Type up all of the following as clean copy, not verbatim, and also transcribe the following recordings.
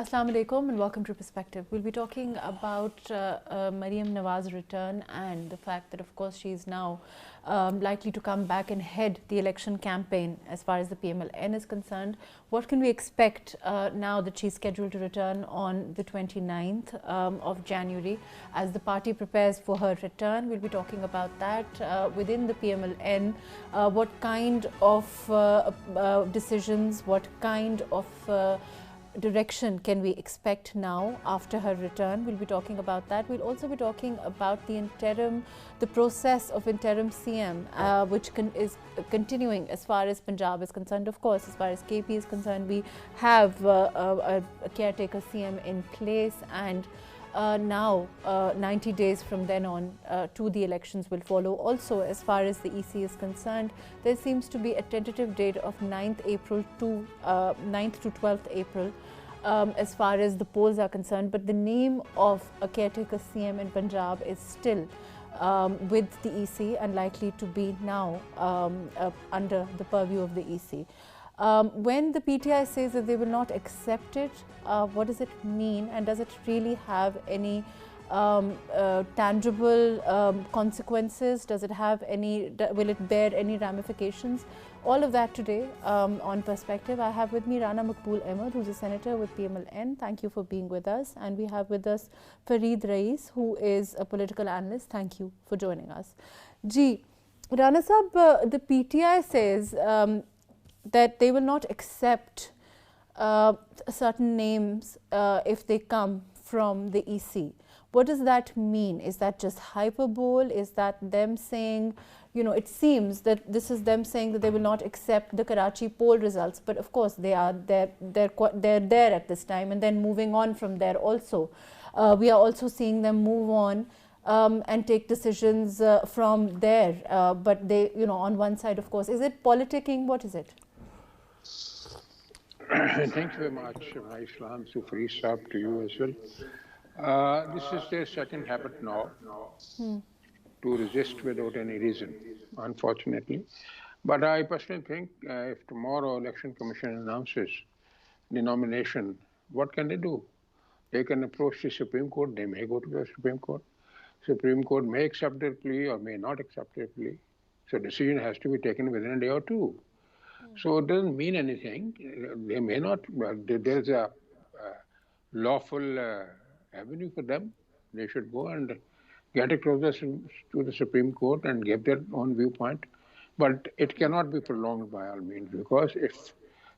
Assalamu alaikum and welcome to Perspective. We'll be talking about Maryam Nawaz's return and the fact that, of course, she's now likely to come back and head the election campaign as far as the PMLN is concerned. What can we expect now that she's scheduled to return on the 29th of January as the party prepares for her return? We'll be talking about that within the PMLN. What kind of decisions, what kind of direction can we expect now after her return? We'll be talking about that. We'll also be talking about the process of interim CM, which is continuing as far as Punjab is concerned. Of course, as far as KP is concerned, we have a caretaker CM in place, and now 90 days from then on to the elections will follow. Also, as far as the EC is concerned, there seems to be a tentative date of 9th to 12th April as far as the polls are concerned, but the name of a caretaker CM in Punjab is still with the EC and likely to be now under the purview of the EC. When the PTI says that they will not accept it, what does it mean, and does it really have any tangible consequences? Does it have any, will it bear any ramifications? All of that today on Perspective. I have with me Rana Maqbool Ahmad, who's a senator with PMLN. Thank you for being with us. And we have with us Fareed Rais, who is a political analyst. Thank you for joining us. Ji, Rana Sahab, the PTI says that they will not accept certain names if they come from the EC. What does that mean? Is that just hyperbole? Is that them saying, you know, it seems that this is them saying that they will not accept the Karachi poll results, but of course they are they're there at this time, and then moving on from there also. We are also seeing them move on and take decisions from there, but they, you know, on one side, of course. Is it politicking? What is it? Thank you very much. My Islam Sufri Saab to you as well. This is their second habit now, to resist without any reason, unfortunately. But I personally think if tomorrow Election Commission announces the nomination, what can they do? They can approach the Supreme Court. They may go to the Supreme Court. Supreme Court may accept their plea or may not accept their plea. So decision has to be taken within a day or two. So it doesn't mean anything. They may not, there's a lawful avenue for them. They should go and get across to the Supreme Court and give their own viewpoint. But it cannot be prolonged by all means, because if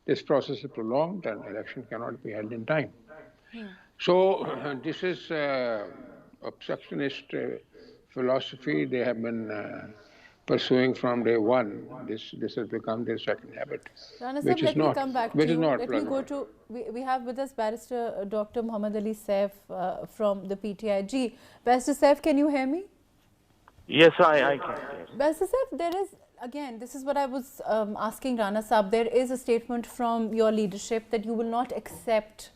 this process is prolonged, then election cannot be held in time. So this is obstructionist philosophy they have been pursuing from day one. This has become their second habit. Rana Sahab, let me come back to you. Let me go to, we have with us Barrister Dr. Muhammad Ali Saif from the PTIG. Barrister Saif, can you hear me? Yes, I can. Yes. Barrister Saif, there is, again, this is what I was asking Rana Sahab. There is a statement from your leadership that you will not accept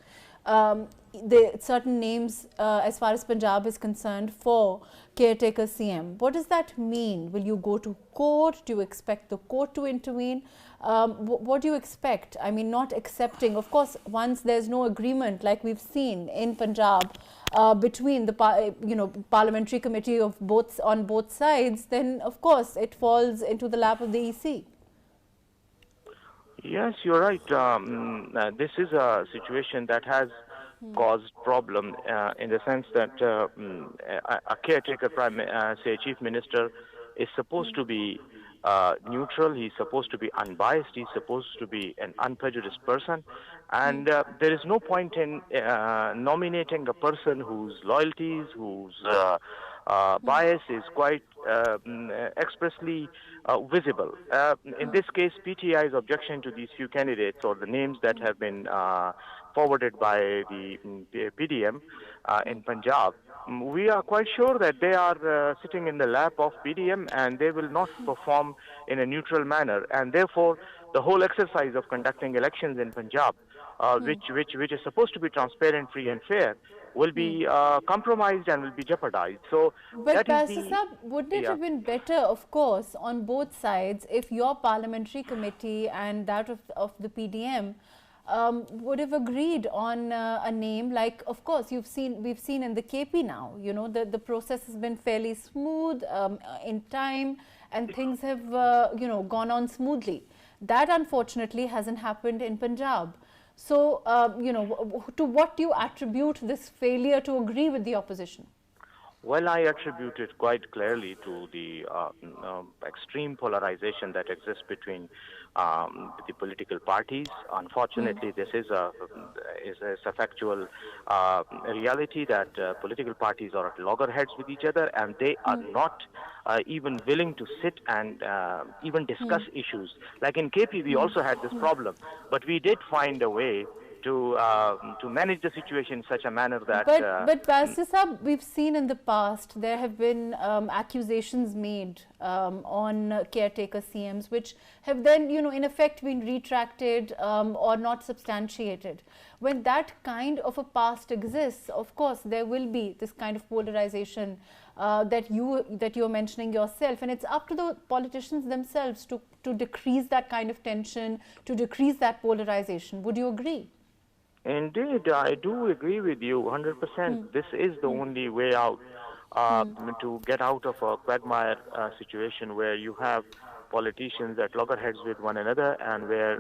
the certain names as far as Punjab is concerned for caretaker CM. What does that mean? Will you go to court? Do you expect the court to intervene? What do you expect? I mean, not accepting. Of course, once there's no agreement, like we've seen in Punjab between the parliamentary committee of on both sides, then of course it falls into the lap of the EC. Yes, you're right. This is a situation that has caused problem in the sense that a caretaker chief minister is supposed to be neutral. He's supposed to be unbiased. He's supposed to be an unprejudiced person, and there is no point in nominating a person whose loyalties, whose bias is quite expressly visible. In this case, PTI's objection to these few candidates, or the names that have been forwarded by the PDM in Punjab, we are quite sure that they are sitting in the lap of PDM and they will not perform in a neutral manner. And therefore, the whole exercise of conducting elections in Punjab, which is supposed to be transparent, free and fair, will be compromised and will be jeopardized. So, but wouldn't it have been better, of course, on both sides if your parliamentary committee and that of the PDM would have agreed on a name like, of course, we've seen in the KP now, you know, the process has been fairly smooth in time, and things have, you know, gone on smoothly. That unfortunately hasn't happened in Punjab. So, you know, to what do you attribute this failure to agree with the opposition? Well, I attribute it quite clearly to the extreme polarization that exists between the political parties. Unfortunately, this is a factual reality that political parties are at loggerheads with each other, and they are not even willing to sit and even discuss issues. Like in KP, we also had this problem, but we did find a way to manage the situation in such a manner that. But Barrister Saab, we've seen in the past there have been accusations made on caretaker CMs, which have then, you know, in effect been retracted or not substantiated. When that kind of a past exists, of course, there will be this kind of polarization that you're mentioning yourself, and it's up to the politicians themselves to decrease that kind of tension, to decrease that polarization. Would you agree? Indeed, I do agree with you 100%. This is the only way out to get out of a quagmire situation where you have politicians at loggerheads with one another, and where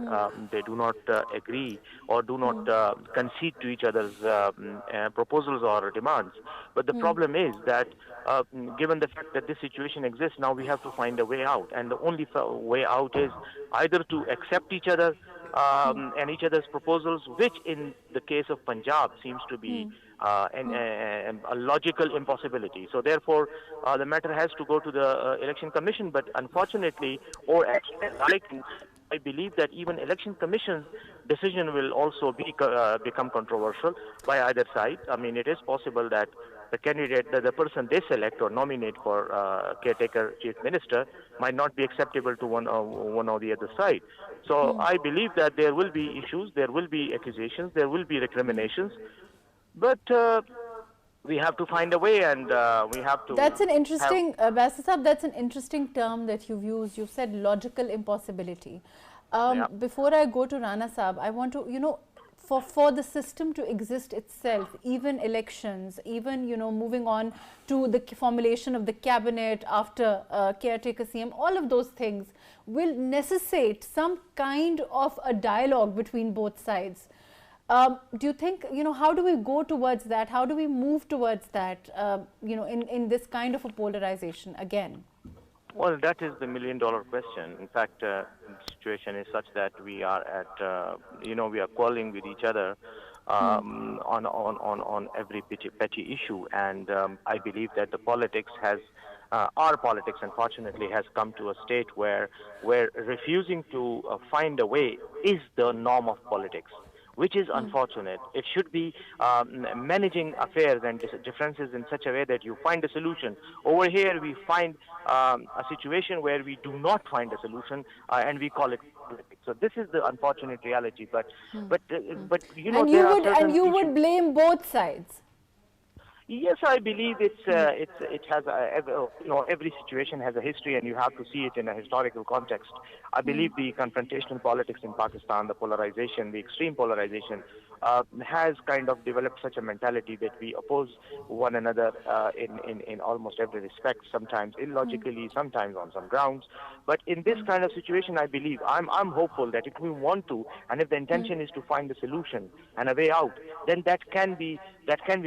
they do not agree or do not concede to each other's proposals or demands. But the problem is that given the fact that this situation exists, now we have to find a way out, and the only way out is either to accept each other and each other's proposals, which in the case of Punjab seems to be a logical impossibility. So therefore, the matter has to go to the Election Commission. But unfortunately, or actually, I believe that even Election Commission's decision will also become controversial by either side. I mean, it is possible that the candidate, the person they select or nominate for caretaker chief minister, might not be acceptable to one or the other side. So I believe that there will be issues, there will be accusations, there will be recriminations, but we have to find a way, and we have to. That's an interesting, Barrister Saab, that's an interesting term that you've used. You've said logical impossibility. Before I go to Rana Saab, I want to, you know, for the system to exist itself, even elections, even, you know, moving on to the formulation of the cabinet after caretaker CM, all of those things will necessitate some kind of a dialogue between both sides. Do you think, you know, how do we go towards that? How do we move towards that, you know, in this kind of a polarization again? Well, that is the million-dollar question. In fact, the situation is such that we are at, you know, we are quarreling with each other on every petty issue, and I believe that the politics has, our politics, unfortunately, has come to a state where refusing to find a way is the norm of politics, which is unfortunate. It should be managing affairs and differences in such a way that you find a solution. Over here, we find a situation where we do not find a solution, and we call it politics. So this is the unfortunate reality. But you know, and you would blame both sides. Yes, I believe it has you know, every situation has a history, and you have to see it in a historical context. I believe the confrontational politics in Pakistan, the polarization, the extreme polarization, has kind of developed such a mentality that we oppose one another in almost every respect, sometimes illogically, sometimes on some grounds. But in this kind of situation, I believe, I'm hopeful that if we want to, and if the intention is to find a solution and a way out, then that can be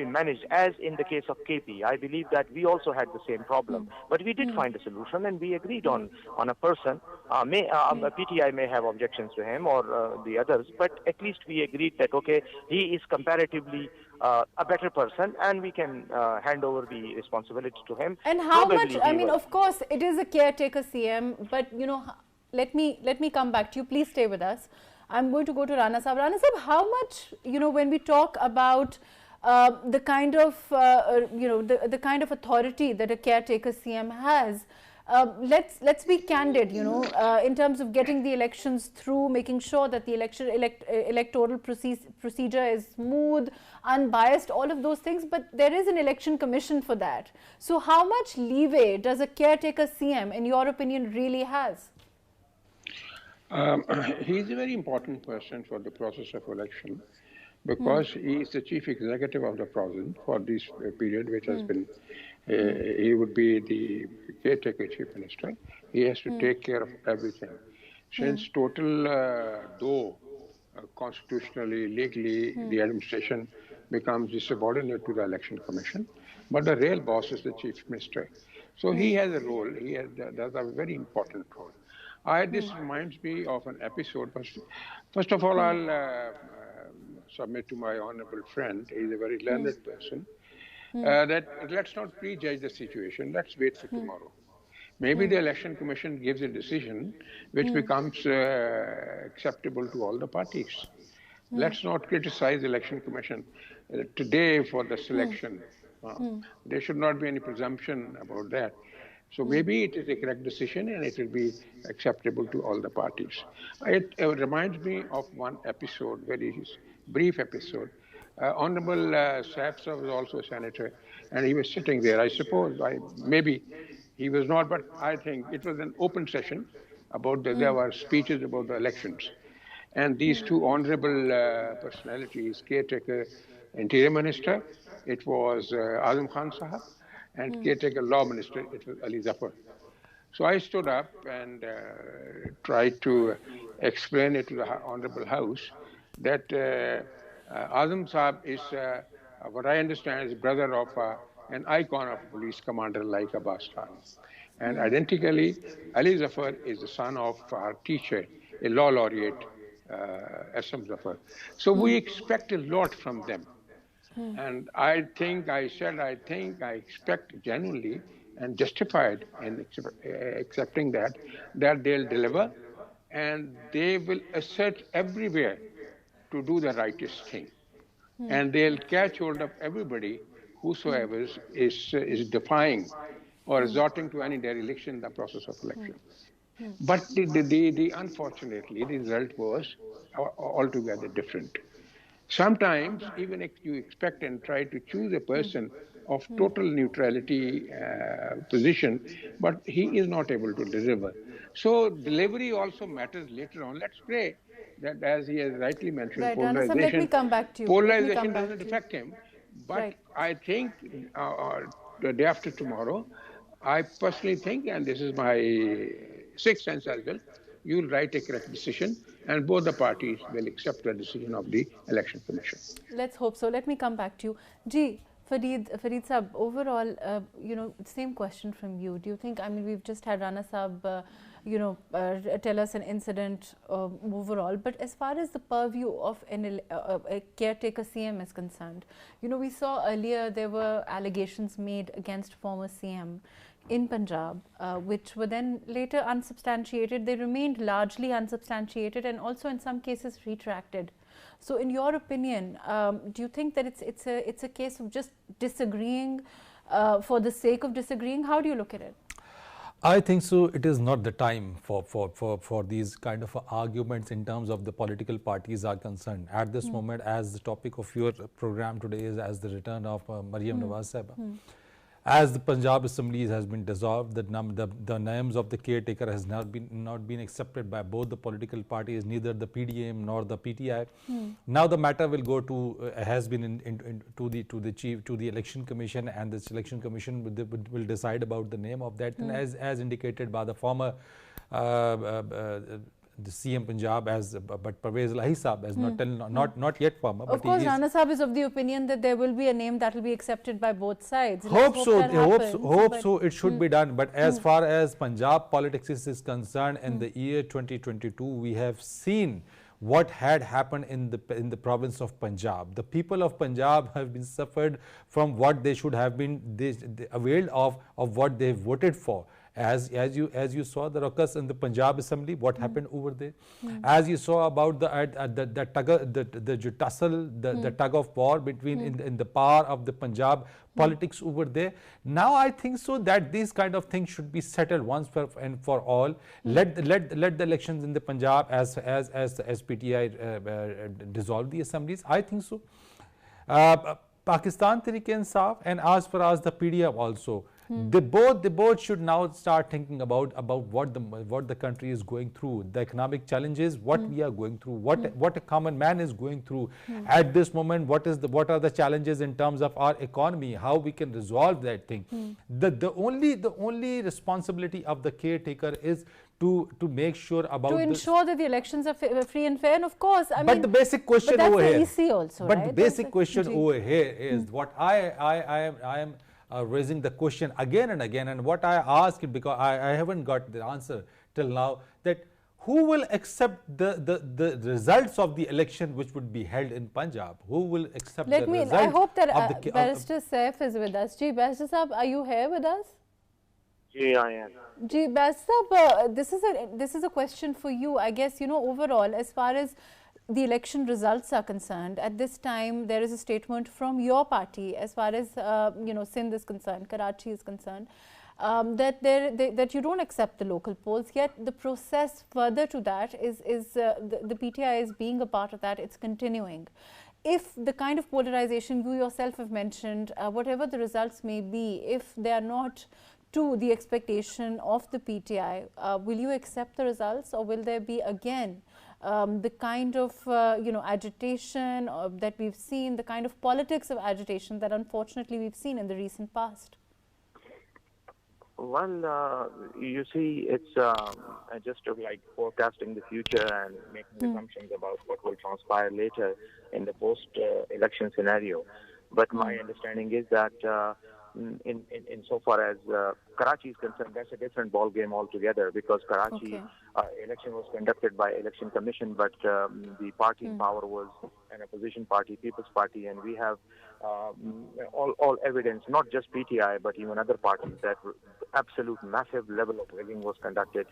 managed, as in the case of KP. I believe that we also had the same problem, but we did find a solution, and we agreed on a person. PTI may have objections to him or the others, but at least we agreed that, okay, he is comparatively a better person, and we can hand over the responsibility to him. And how much, I mean, of course, it is a caretaker CM, but, you know, let me come back to you. Please stay with us. I'm going to go to Rana Saab. Rana Saab, how much, you know, when we talk about the kind of, you know, the kind of authority that a caretaker CM has, let's be candid, you know, in terms of getting the elections through, making sure that the electoral procedure is smooth, unbiased, all of those things, but there is an election commission for that. So how much leeway does a caretaker CM, in your opinion, really has? Um, he is a very important person for the process of election because he is the chief executive of the president for this period, which has been, he would be the caretaker chief minister. He has to take care of everything. Since total, though constitutionally, legally, the administration becomes subordinate to the election commission, but the real boss is the chief minister. So he has a role. He has does a very important role. This reminds me of an episode. First of all, I'll submit to my honorable friend. He's a very learned person. That let's not prejudge the situation. Let's wait for tomorrow. Maybe the election commission gives a decision which becomes acceptable to all the parties. Let's not criticize the election commission today for the selection. There should not be any presumption about that. So maybe it is a correct decision and it will be acceptable to all the parties. It reminds me of one episode, very brief episode. Honorable Saab Sir was also a senator, and he was sitting there. I suppose, maybe he was not, but I think it was an open session about there were speeches about the elections. And these two honorable personalities, caretaker interior minister, it was Azam Khan Sahab, and caretaker law minister, it was Ali Zafar. So I stood up and tried to explain it to the Honorable House that Azam Saab is, what I understand, is brother of an icon of a police commander like Abbas Khan. And identically, Ali Zafar is the son of our teacher, a law laureate, Asam Zafar. So we expect a lot from them. And I expect genuinely and justified in accepting that they'll deliver and they will assert everywhere to do the righteous thing. And they'll catch hold of everybody whosoever is defying or resorting to any dereliction in the process of election. But unfortunately, the result was altogether different. Sometimes, even if you expect and try to choose a person of total neutrality position, but he is not able to deliver. So delivery also matters later on. Let's pray that, as he has rightly mentioned, right, polarization, let me come back to you. Polarization doesn't affect him. But right. I think the day after tomorrow, I personally think, and this is my sixth sense as well, you'll write a correct decision and both the parties will accept the decision of the election commission. Let's hope so. Let me come back to you. Ji, Fareed Saab, overall, same question from you. Do you think, I mean, we've just had Rana Saab, tell us an incident overall, but as far as the purview of a caretaker CM is concerned, we saw earlier there were allegations made against former CM in Punjab, which were then later unsubstantiated. They remained largely unsubstantiated and also in some cases retracted. So in your opinion, do you think that it's a case of just disagreeing for the sake of disagreeing? How do you look at it? I think so. It is not the time for these kind of arguments in terms of the political parties are concerned. At this moment, as the topic of your program today is as the return of Mariam Nawaz Sahaba. As the Punjab Assembly has been dissolved, the names of the caretaker has not been accepted by both the political parties, neither the PDM nor the PTI. Now the matter will go to has been to the election commission, and the election commission will decide about the name of that. And as indicated by the former the CM Punjab but Parvez Elahi Saab as not yet former. Of course, Rana Saab is of the opinion that there will be a name that will be accepted by both sides. Hope so. It should be done. But as far as Punjab politics is concerned, in the year 2022, we have seen what had happened in the province of Punjab. The people of Punjab have been suffered from what they should have been availed of what they voted for. As you saw the ruckus in the Punjab Assembly, what happened over there. As you saw about the tussle, the tug of war between in the power of the Punjab politics over there. Now I think so that these kind of things should be settled once and for all. Let the elections in the Punjab as PTI dissolve the assemblies. I think so. Pakistan Tehreek-e-Insaf, and as far as the PDM also. They both should now start thinking about what the country is going through, the economic challenges, what we are going through, what a common man is going through at this moment, what are the challenges in terms of our economy, how we can resolve that thing. The only responsibility of the caretaker is to make sure about to ensure that the elections are free and fair. And of course, I mean, the basic question but that's over the here, EC also, but right? the basic question over here is what I am raising the question again and again, and what I ask it because I haven't got the answer till now, that who will accept the results of the election which would be held in Punjab? Who will accept the results? I hope that of the Barrister Saif is with us. Ji, Barrister Saab, are you here with us? Yeah, I am. Ji, Barrister Saab, this is a question for you. I guess, you know, overall, as far as the election results are concerned, at this time there is a statement from your party as far as you know, Sindh is concerned, Karachi is concerned, that you don't accept the local polls. Yet the process further to that is the PTI is being a part of that. It's continuing. If the kind of polarization you yourself have mentioned, whatever the results may be, if they are not to the expectation of the PTI, will you accept the results, or will there be again the kind of you know, agitation that we've seen, the kind of politics of agitation that unfortunately we've seen in the recent past? Well, you see, it's just like forecasting the future and making assumptions about what will transpire later in the post-election scenario. But my understanding is that in so far as Karachi is concerned, that's a different ball game altogether, because Karachi election was conducted by Election Commission, but the party in power was an opposition party, People's Party, and we have all evidence, not just PTI, but even other parties, that absolute massive level of rigging was conducted,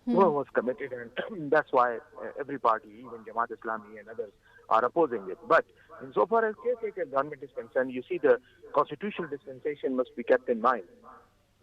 was committed, and that's why every party, even Jamaat Islami and others, are opposing it. But insofar as caretaker government is concerned, you see, the constitutional dispensation must be kept in mind.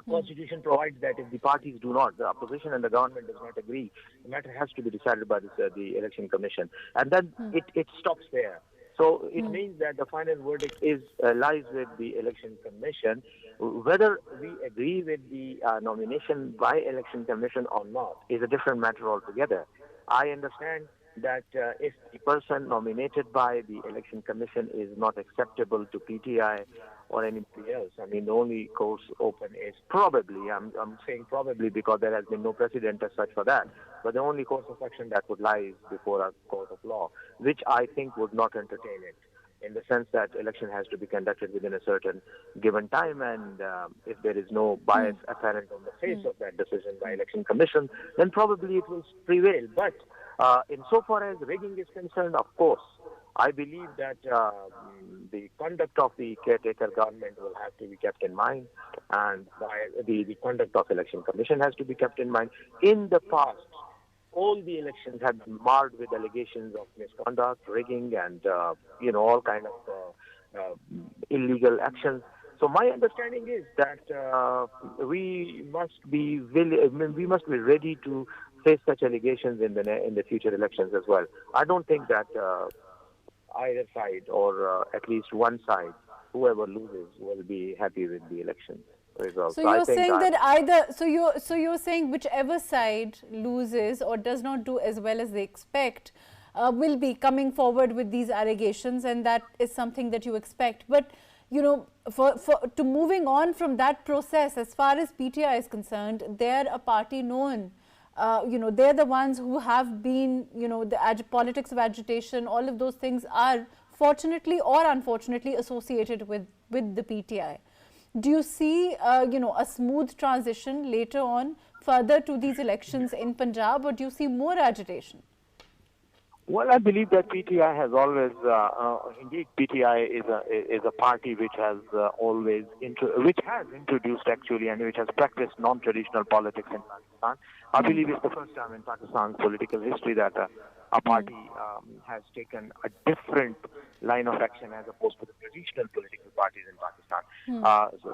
The Constitution provides that if the parties do not, the opposition and the government does not agree, the matter has to be decided by the Election Commission, and then it stops there. So it means that the final verdict lies with the Election Commission. Whether we agree with the nomination by Election Commission or not is a different matter altogether. I understand that if the person nominated by the Election Commission is not acceptable to PTI or anybody else, I mean, the only course open is probably, I'm saying probably because there has been no precedent as such for that, but the only course of action that would lie is before a court of law, which I think would not entertain it, in the sense that election has to be conducted within a certain given time, and if there is no bias apparent on the face of that decision by Election Commission, then probably it will prevail. But insofar as rigging is concerned, of course, I believe that the conduct of the caretaker government will have to be kept in mind, and the conduct of Election Commission has to be kept in mind. In the past, all the elections have been marred with allegations of misconduct, rigging, and all kind of illegal actions. So my understanding is that we must be ready to face such allegations in the future elections as well. I don't think that either side, or at least one side, whoever loses, will be happy with the election results. So you're saying that either, so you're saying whichever side loses or does not do as well as they expect will be coming forward with these allegations, and that is something that you expect. But you know, to moving on from that process, as far as PTI is concerned, they're a party known. They're the ones who have been, the politics of agitation, all of those things are fortunately or unfortunately associated with the PTI. Do you see, a smooth transition later on further to these elections in Punjab, or do you see more agitation? Well, I believe that PTI has always, indeed, PTI is a party which has introduced actually, and which has practiced non-traditional politics in Pakistan. I believe it's the first time in Pakistan's political history that a party has taken a different line of action as opposed to the traditional political parties in Pakistan.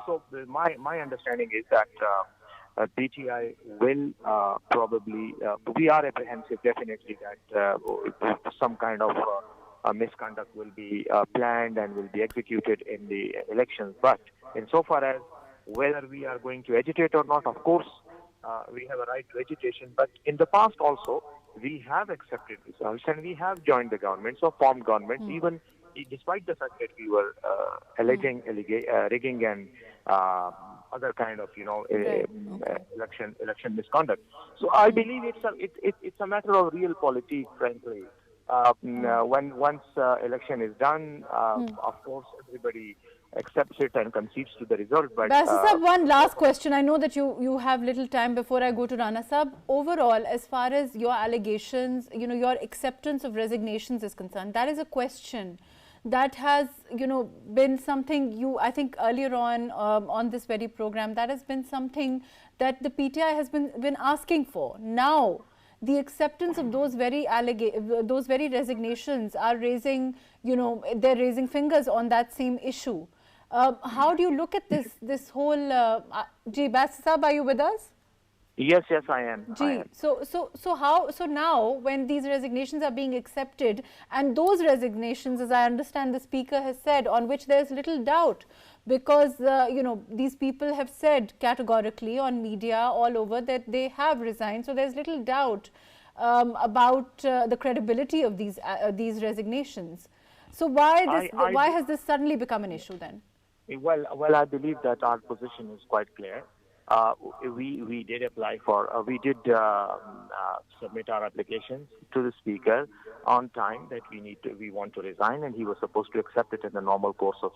So my understanding is that PTI will probably, we are apprehensive definitely that some kind of misconduct will be planned and will be executed in the elections. But insofar as Whether we are going to agitate or not, of course, we have a right to agitation. But in the past also, we have accepted results and we have joined the governments or formed governments, even despite the fact that we were alleging rigging and other kind of, election misconduct. So I believe it's a matter of real politics, frankly. When once election is done, of course, everybody accepts it and concedes to the result. But Basis Sab, one last question. I know that you have little time before I go to Rana Sab. Overall, as far as your allegations, your acceptance of resignations is concerned, that is a question that has, been something I think earlier on this very program, that has been something that the PTI has been asking for. Now, the acceptance of those very resignations are raising, they're raising fingers on that same issue. How do you look at this whole? Basis Sab, are you with us? Yes, I am. So now when these resignations are being accepted, and those resignations, as I understand the speaker has said, on which there is little doubt, because these people have said categorically on media all over that they have resigned, so there's little doubt about the credibility of these resignations. So why has this suddenly become an issue then? Well, I believe that our position is quite clear. We did apply for, we did submit our applications to the speaker on time that we want to resign, and he was supposed to accept it in the normal course of,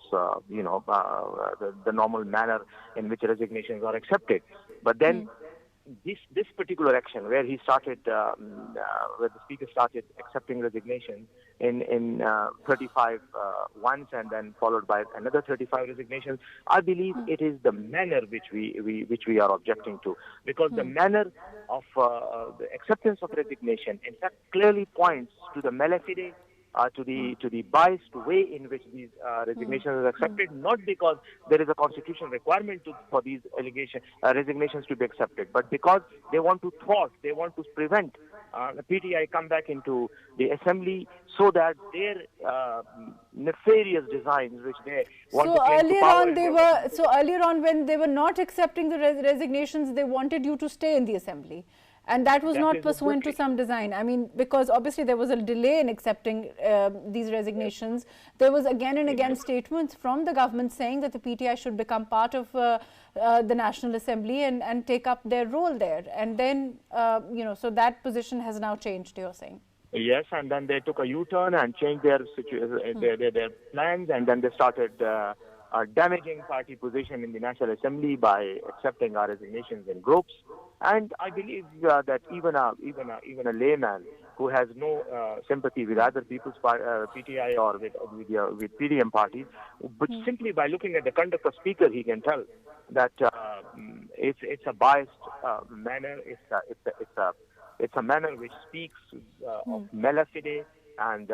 the normal manner in which resignations are accepted. But then this particular action, where he started, where the speaker started accepting resignation in 35 once, and then followed by another 35 resignations, I believe it is the manner which we are objecting to, because the manner of the acceptance of resignation, in fact, clearly points to the malafide, to the biased way in which these resignations are accepted, not because there is a constitutional requirement for these resignations to be accepted, but because they want to prevent the PTI come back into the assembly, so that their nefarious designs, which they want to bring to power. So earlier on, when they were not accepting the resignations, they wanted you to stay in the assembly. And that was not pursuant to some design. I mean, because obviously there was a delay in accepting these resignations. There was again and again statements from the government saying that the PTI should become part of the National Assembly and take up their role there. And then, so that position has now changed, you're saying. Yes, and then they took a U-turn and changed their plans, and then they started damaging party position in the National Assembly by accepting our resignations in groups. And I believe that even a layman who has no sympathy with either People's PTI or with PDM parties, but simply by looking at the conduct of speaker, he can tell that it's a biased manner. It's a manner which speaks of malafide and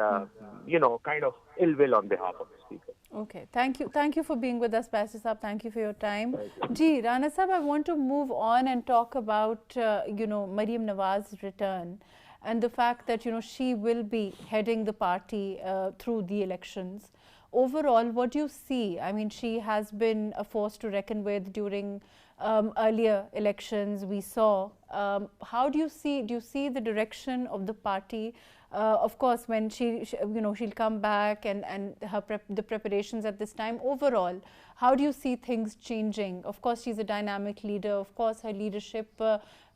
kind of ill will on behalf of the speaker. Okay, thank you for being with us, Basis Sab. Thank you for your time. Rana Sab, I want to move on and talk about Mariam Nawaz's return and the fact that she will be heading the party through the elections. Overall, what do you see? I mean, she has been a force to reckon with during earlier elections. We saw. How do you see? Do you see the direction of the party? Of course, when she'll come back and the preparations at this time. Overall, how do you see things changing? Of course, she's a dynamic leader. Of course, her leadership,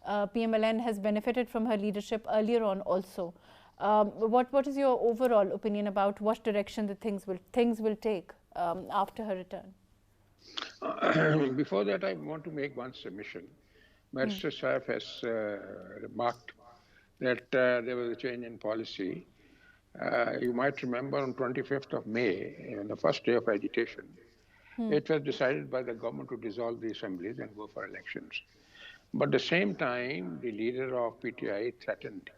PMLN has benefited from her leadership earlier on also. What is your overall opinion about what direction the things will take after her return? Before that, I want to make one submission. Minister Saif has remarked that there was a change in policy. You might remember on 25th of May, on the first day of agitation, it was decided by the government to dissolve the assemblies and go for elections. But at the same time, the leader of PTI threatened,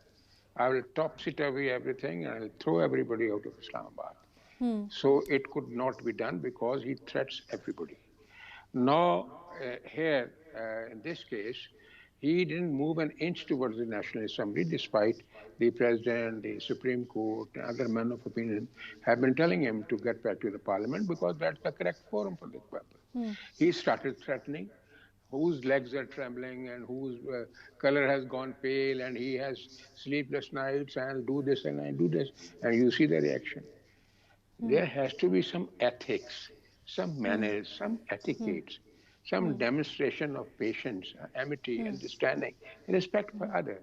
I will topsy-turvy everything and I will throw everybody out of Islamabad. So it could not be done because he threats everybody. Now, here, in this case, He didn't move an inch towards the National Assembly, despite the President, the Supreme Court, and other men of opinion have been telling him to get back to the Parliament because that's the correct forum for this purpose. He started threatening whose legs are trembling and whose color has gone pale and he has sleepless nights and do this and I do this. And you see the reaction. There has to be some ethics, some manners, some etiquettes, some demonstration of patience, amity, understanding, respect for others.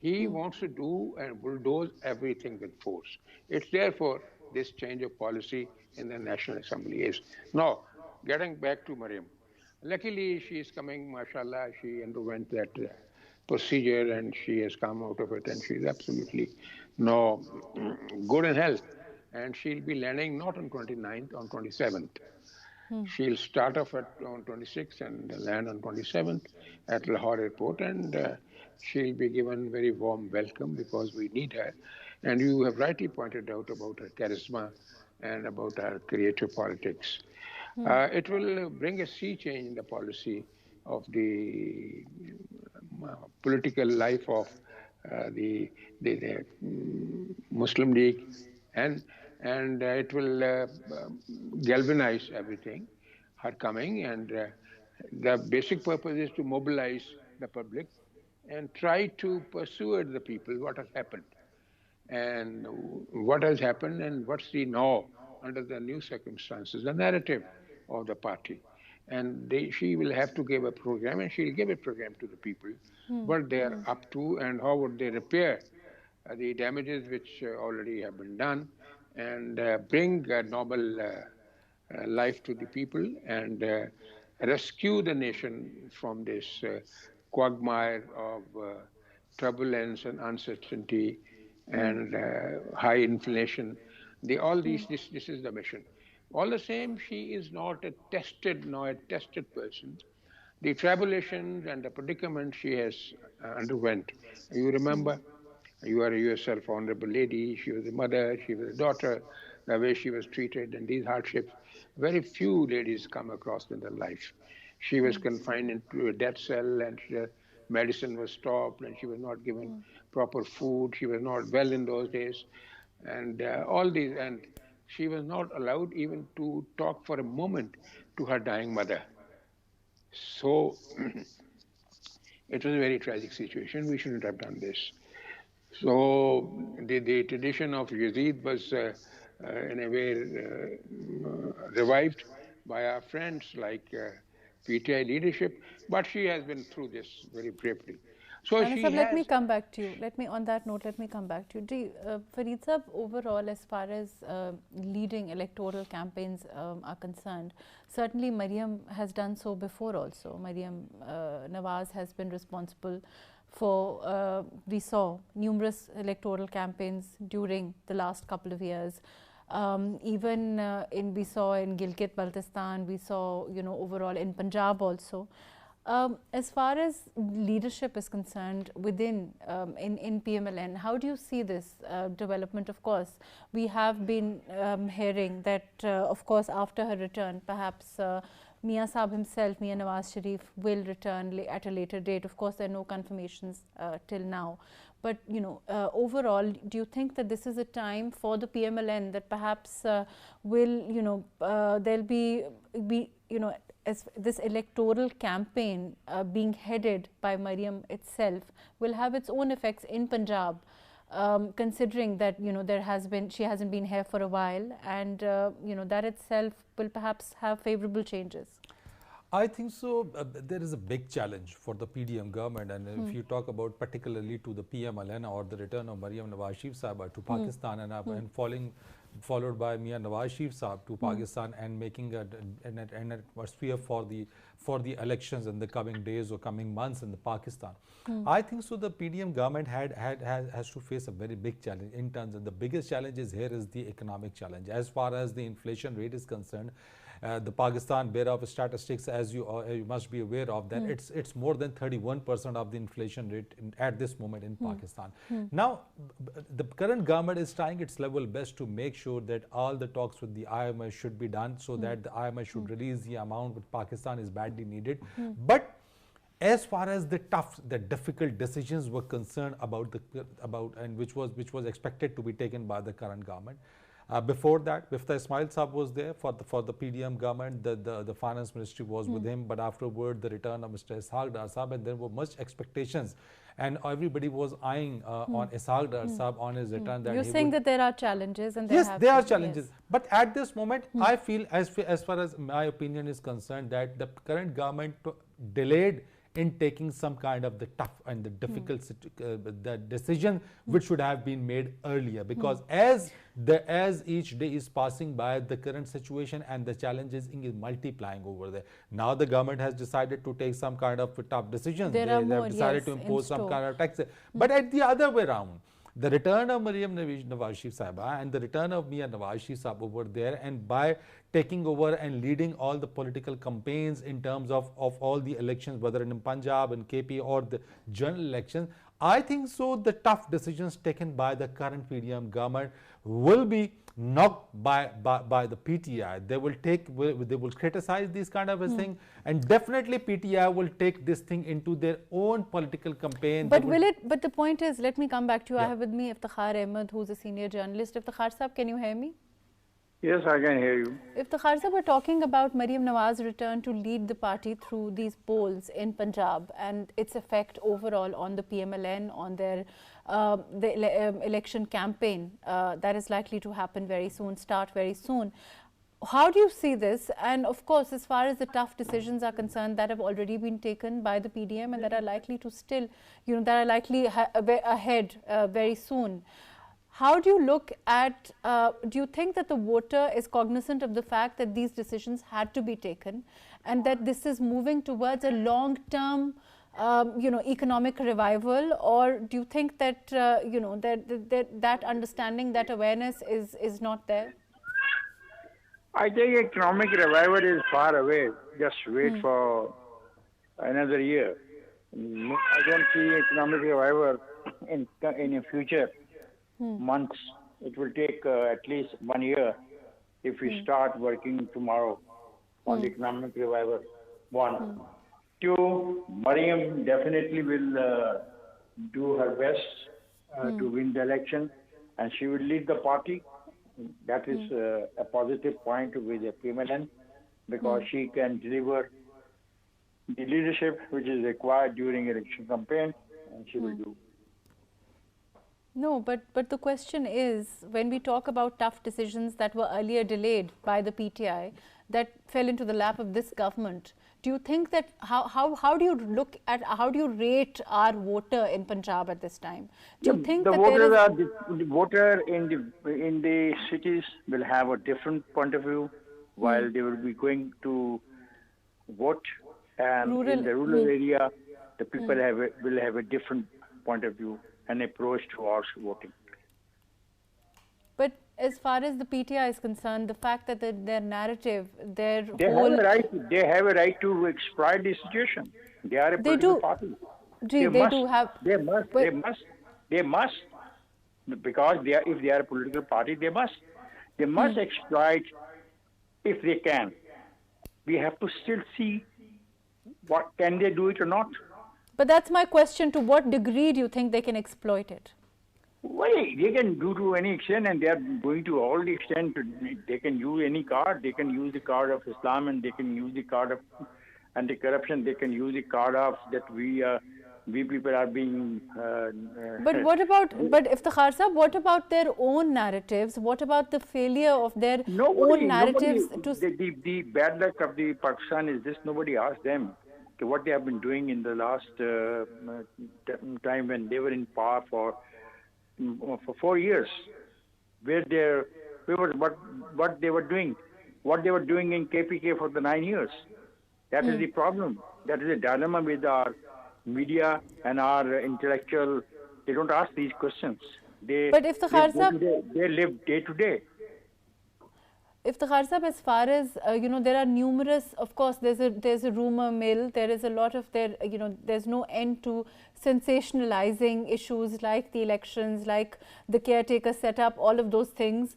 He wants to do and bulldoze everything with force. It's therefore this change of policy in the National Assembly is. Now, getting back to Mariam, luckily she is coming, mashallah, she underwent that procedure and she has come out of it and she is absolutely no good in health. And she'll be landing not on 29th, on 27th. She'll start off on 26th and land on 27th at Lahore Airport, and she'll be given very warm welcome because we need her. And you have rightly pointed out about her charisma and about her creative politics. It will bring a sea change in the policy of the political life of the Muslim League, and it will galvanize everything, her coming, and the basic purpose is to mobilize the public and try to persuade the people what has happened and what's the now under the new circumstances, the narrative of the party. And she will have to give a program, and she'll give a program to the people, what they are up to and how would they repair the damages which already have been done, and bring a normal life to the people and rescue the nation from this quagmire of turbulence and uncertainty and high inflation. This is the mission. All the same, she is not a tested person. The tribulations and the predicament she has underwent. You remember, you are yourself honorable lady, she was a mother, she was a daughter, the way she was treated and these hardships, very few ladies come across in their life. She was confined into a death cell and medicine was stopped and she was not given proper food, she was not well in those days, and all these, and she was not allowed even to talk for a moment to her dying mother. So it was a very tragic situation. We shouldn't have done this. So the tradition of Yazid was in a way revived by our friends like PTI leadership, but she has been through this very bravely. So let me come back to you. On that note, let me come back to you. Fareed Sahab, overall, as far as leading electoral campaigns are concerned, certainly Mariam has done so before also. Mariam Nawaz has been responsible for, we saw numerous electoral campaigns during the last couple of years. Even we saw in Gilgit-Baltistan, we saw, overall in Punjab also. As far as leadership is concerned within in PMLN, how do you see this development? Of course, we have been hearing that, of course, after her return, perhaps Mia Saab himself, Mia Nawaz Sharif, will return at a later date. Of course, there are no confirmations till now. But, overall, do you think that this is a time for the PMLN that perhaps there'll be as this electoral campaign being headed by Mariam itself will have its own effects in Punjab, considering that she hasn't been here for a while, and that itself will perhaps have favorable changes? I think so. There is a big challenge for the PDM government, and if you talk about particularly to the PMLN or the return of Mariam Nawaz Sharif Sahib to Pakistan and followed by Mia Nawaz Sharif Sahib to Pakistan and making an atmosphere for the elections in the coming days or coming months in the Pakistan. I think so. The PDM government has to face a very big challenge in terms of the biggest challenges here is the economic challenge. As far as the inflation rate is concerned, the Pakistan Bureau of Statistics, as you must be aware of, that it's more than 31% of the inflation rate at this moment in Pakistan. Now, the current government is trying its level best to make sure that all the talks with the IMF should be done so that the IMF should release the amount which Pakistan is badly needed. But as far as the tough, the difficult decisions were concerned and which was expected to be taken by the current government. Before that, Mifta Ismail Saab was there for the PDM government. The finance ministry was with him, but afterward the return of Mr. Ishaq Dar Saab, and there were much expectations, and everybody was eyeing on Ishaq Dar Saab on his return. That you're saying that there are challenges, and yes, there are challenges. Yes. But at this moment, I feel, as far as my opinion is concerned, that the current government delayed in taking some kind of the tough and the difficult the decision which should have been made earlier, because as each day is passing by, the current situation and the challenges is multiplying over there. Now the government has decided to take some kind of tough decisions. They have decided to impose some kind of taxes. But at the other way around, the return of Mariam Nawaz Sharif Sahiba and the return of Mia Nawaz Sharif Saab over there, and by taking over and leading all the political campaigns in terms of all the elections, whether in Punjab and KP or the general elections, I think so the tough decisions taken by the current PDM government will be knocked by the PTI. They will criticize this kind of a thing, and definitely PTI will take this thing into their own political campaign. But but the point is, let me come back to you. I have with me Iftikhar Ahmad, who's a senior journalist. Iftikhar Saab, can you hear me? Yes, I can hear you. Iftikhar Saab, we're talking about Mariam Nawaz's return to lead the party through these polls in Punjab and its effect overall on the PMLN, on their election campaign that is likely to happen very soon, start very soon. How do you see this? And of course, as far as the tough decisions are concerned that have already been taken by the PDM and that are likely to still, that are likely ahead very soon. How do you look at, do you think that the voter is cognizant of the fact that these decisions had to be taken and that this is moving towards a long-term, economic revival, or do you think that, that understanding, that awareness is not there? I think economic revival is far away. Just wait for another year. I don't see economic revival in the future. Months. It will take at least 1 year if we start working tomorrow on the economic revival. 1. 2, Mariam definitely will do her best to win the election, and she will lead the party. That is a positive point with the PMLN, because she can deliver the leadership which is required during election campaign, and she will do. No, but the question is, when we talk about tough decisions that were earlier delayed by the PTI that fell into the lap of this government, do you think that how do you look at, how do you rate our voter in Punjab at this time? Do you think the that voters the voter in the cities will have a different point of view, while they will be going to vote, and in the rural area, the people will have a different point of view and approach towards voting. But as far as the PTI is concerned, the fact that their narrative, they have a right to exploit the situation. They are a political party. They must, because if they are a political party, they must exploit if they can. We have to still see what can they do it or not. But that's my question. To what degree do you think they can exploit it? Well, they can do to any extent, and they are going to all the extent. They can use any card. They can use the card of Islam, and they can use the card of anti-corruption. They can use the card of that we people are being. But what about? But Iftikhar Saab, what about their own narratives? What about the failure of their own narratives? The bad luck of the Pakistan is this: nobody asked them what they have been doing in the last time when they were in power for 4 years, what they were doing in KPK for the 9 years. That is the problem. That is a dilemma with our media and our intellectual. They don't ask these questions. They live day to day. Iftikhar Saab, as far as there are numerous, of course, there's a rumor mill. There is a lot of there's no end to sensationalizing issues like the elections, like the caretaker setup, all of those things.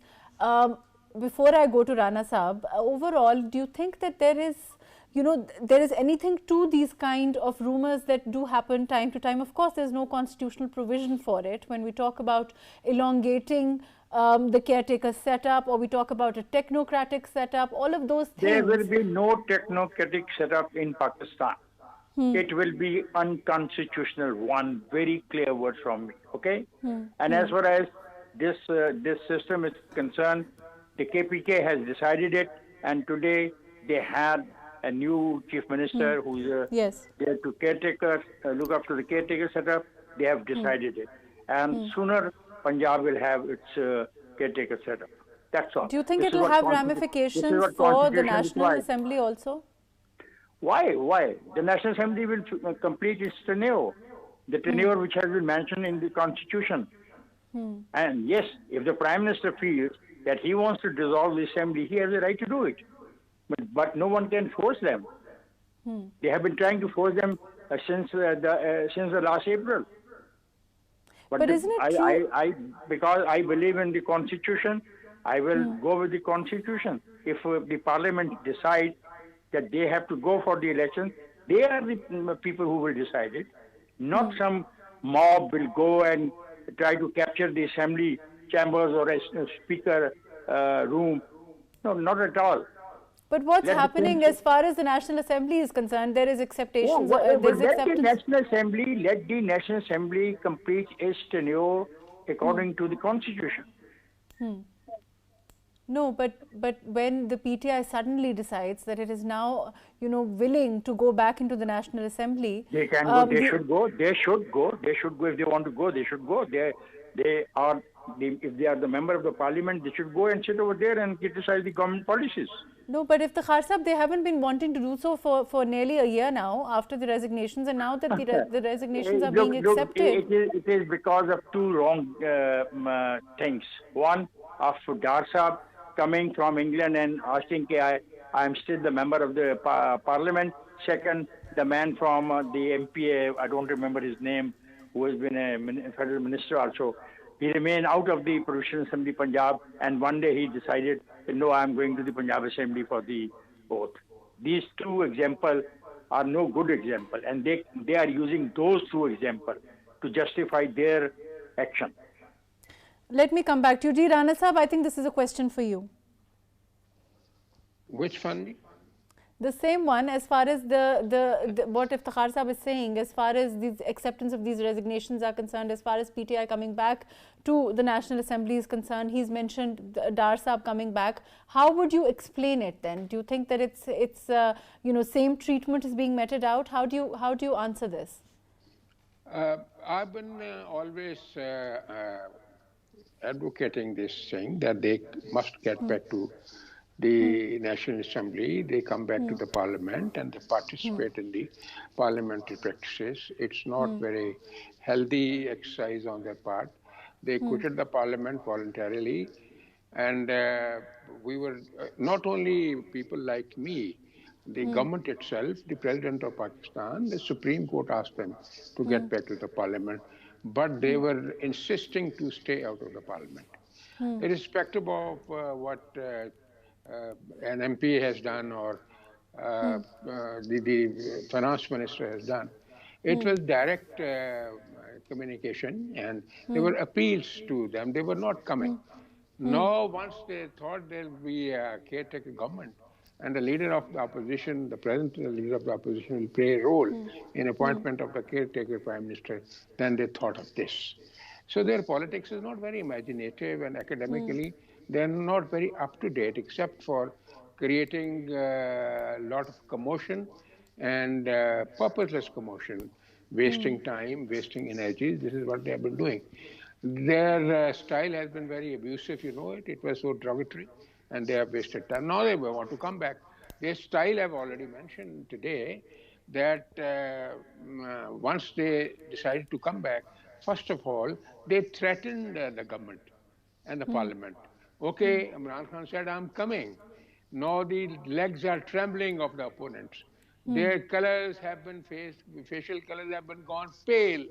Before I go to Rana Saab, overall, do you think that there is, there is anything to these kind of rumors that do happen time to time. Of course, there's no constitutional provision for it. When we talk about elongating the caretaker setup, or we talk about a technocratic setup, all of those things. There will be no technocratic setup in Pakistan. It will be unconstitutional. One very clear word from me. Okay. And as far as this system is concerned, the KPK has decided it, and today they had a new chief minister who is there to caretaker, look after the caretaker setup. They have decided it, and sooner Punjab will have its caretaker setup. That's all. Do you think it will have ramifications for the National Assembly also? Why? Why? The National Assembly will complete its tenure, the tenure which has been mentioned in the Constitution. And yes, if the Prime Minister feels that he wants to dissolve the Assembly, he has the right to do it. But no one can force them. They have been trying to force them since the last April. But isn't it true? Because I believe in the Constitution, I will go with the Constitution. If the Parliament decides that they have to go for the election, they are the people who will decide it. Not some mob will go and try to capture the assembly chambers or a speaker room. No, not at all. But what's happening as far as the National Assembly is concerned? There is acceptation. Let the National Assembly complete its tenure according to the Constitution. No, but when the PTI suddenly decides that it is now, willing to go back into the National Assembly, they can go. They should go. They should go. They should go if they want to go. They should go. If they are the member of the Parliament, they should go and sit over there and criticize the government policies. No, but if the Kharsab, they haven't been wanting to do so for nearly a year now after the resignations, and now that the resignations are being accepted. It is because of two wrong things. One, of Darsab coming from England and asking I am still the member of the Parliament. Second, the man from the MPA, I don't remember his name, who has been a federal minister also. He remained out of the Provisional Assembly Punjab, and one day he decided, no, I am going to the Punjab Assembly for the vote. These two examples are no good example, and they are using those two examples to justify their action. Let me come back to you. Ji Rana Sahab, I think this is a question for you. Which one? The same one, as far as what Iftikhar Sahab is saying, as far as the acceptance of these resignations are concerned, as far as PTI coming back to the National Assembly is concerned. He's mentioned Dar Sahab coming back. How would you explain it then? Do you think that it's same treatment is being meted out? How do you answer this? I've been always advocating this thing that they must get back to the National Assembly, they come back to the Parliament and they participate in the parliamentary practices. It's not very healthy exercise on their part. They quitted the Parliament voluntarily, and we were not only people like me, the government itself, the President of Pakistan, the Supreme Court asked them to get back to the Parliament, but they were insisting to stay out of the Parliament. Irrespective of what an MP has done or the finance minister has done. It was direct communication, and there were appeals to them. They were not coming. Now, once they thought there will be a caretaker government, and the leader of the opposition, the present leader of the opposition will play a role in appointment of the caretaker prime minister, then they thought of this. So their politics is not very imaginative, and academically, they're not very up-to-date, except for creating a lot of commotion and purposeless commotion, wasting time, wasting energy. This is what they have been doing. Their style has been very abusive, you know it. It was so derogatory, and they have wasted time. Now they want to come back. Their style, I've already mentioned today, that once they decided to come back, first of all, they threatened the government and the parliament. Okay, Imran Khan said, I'm coming. Now the legs are trembling of the opponents. Their colors have been facial colors have been gone pale.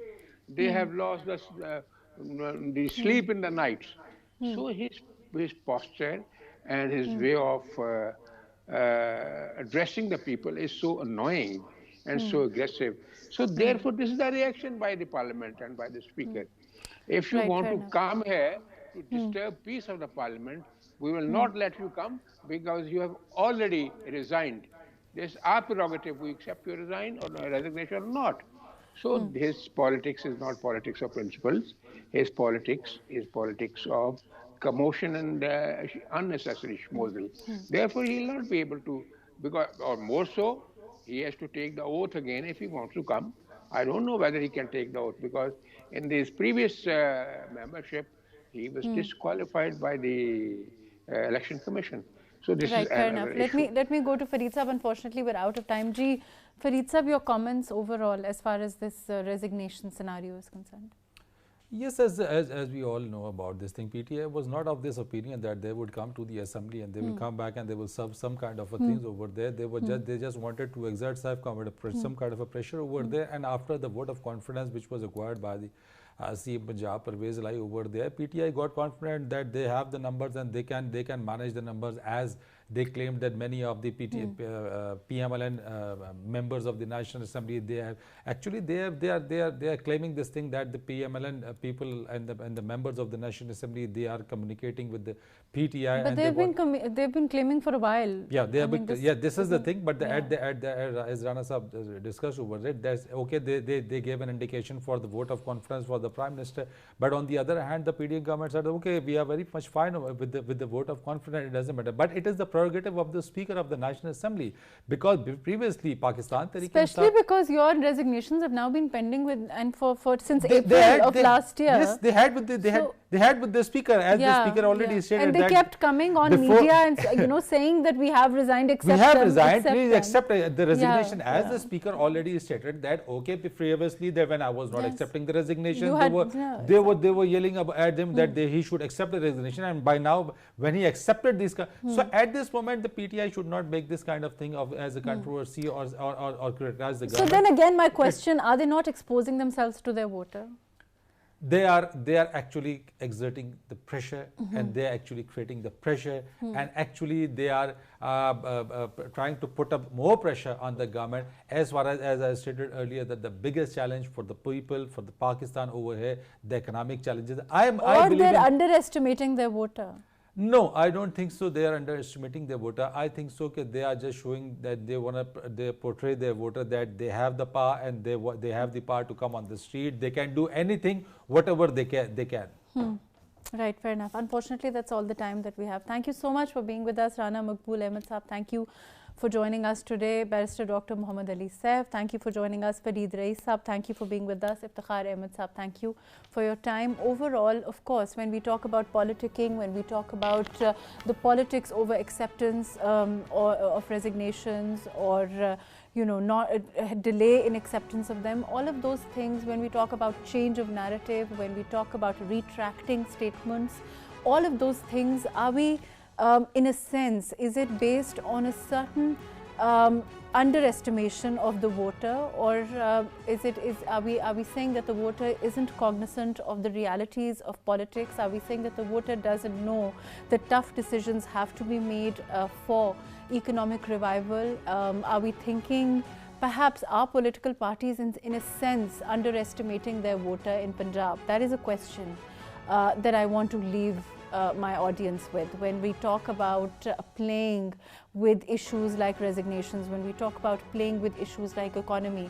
They have lost the sleep in the nights. So his posture and his way of addressing the people is so annoying and so aggressive. So therefore, this is the reaction by the parliament and by the speaker. If you Right, want fair to enough. come here to disturb peace of the parliament, we will not let you come because you have already resigned. This is our prerogative. We accept your resignation or not. So his politics is not politics of principles. His politics is politics of commotion and unnecessary schmozzle. Therefore, he will not be able to, because, or more so, he has to take the oath again if he wants to come. I don't know whether he can take the oath because in his previous membership, he was disqualified by the election commission. So this is Right, fair enough. another issue. Let me go to Fareed Saab. Unfortunately, we're out of time. Ji, Fareed Saab, your comments overall as far as this resignation scenario is concerned. Yes, as we all know about this thing, PTI was not of this opinion that they would come to the assembly and they will come back and they will serve some kind of a things over there. They were they just wanted to exert some kind of a pressure over there. And after the vote of confidence which was acquired by the CM Punjab Parvez Lai over there, PTI got confident that they have the numbers and they can manage the numbers, as they claimed that many of the PMLN members of the National Assembly, they are claiming this thing that the PMLN people and the members of the National Assembly, they are communicating with the PTI. But they've been claiming for a while. Yeah, they have been. This is the thing. But as Rana Saab discussed over it, that's okay. They gave an indication for the vote of confidence for the Prime Minister. But on the other hand, the PDM government said, okay, we are very much fine with the vote of confidence. It doesn't matter. But it is the prerogative of the Speaker of the National Assembly, because previously Pakistan, especially because your resignations have now been pending with since April of last year. Yes, they had with the Speaker, as the Speaker already stated. And they kept coming on media and saying that we have resigned. Accept we have them, resigned. Please accept the resignation. As the Speaker already stated that okay, previously when I was not accepting the resignation, they were yelling at him that he should accept the resignation. And by now, when he accepted this, so at this moment, the PTI should not make this kind of thing as a controversy or criticize the government. So then again, my question: are they not exposing themselves to their voter? They are actually exerting the pressure, and they are actually creating the pressure, and actually they are trying to put up more pressure on the government. As far as I stated earlier, that the biggest challenge for the people, for the Pakistan over here, the economic challenges. Or they're underestimating their voter. No, I don't think so. They are underestimating their voter. I think so. They are just showing that they portray their voter that they have the power and they have the power to come on the street. They can do anything, whatever they can. Right, fair enough. Unfortunately, that's all the time that we have. Thank you so much for being with us, Rana Maqbool Ahmad Saab. Thank you for joining us today. Barrister Dr. Muhammad Ali Saif, thank you for joining us. Fareed Rais Saab, thank you for being with us. Iftikhar Ahmed Saab, thank you for your time. Overall, of course, when we talk about politicking, when we talk about the politics over acceptance of resignations or not delay in acceptance of them, all of those things, when we talk about change of narrative, when we talk about retracting statements, all of those things, are we in a sense, is it based on a certain underestimation of the voter, or are we saying that the voter isn't cognizant of the realities of politics? Are we saying that the voter doesn't know that tough decisions have to be made for economic revival? Are we thinking perhaps our political parties in a sense underestimating their voter in Punjab? That is a question that I want to leave my audience with. When we talk about playing with issues like resignations, when we talk about playing with issues like economy,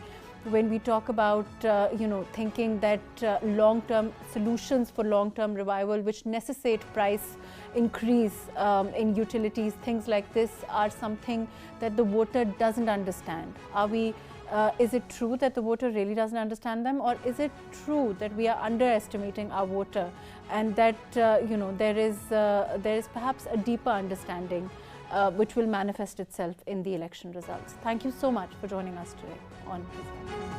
when we talk about thinking that long-term solutions for long-term revival which necessitate price increase in utilities, things like this are something that the voter doesn't understand. Are we is it true that the voter really doesn't understand them, or is it true that we are underestimating our voter, and that there is perhaps a deeper understanding which will manifest itself in the election results? Thank you so much for joining us today on PTV.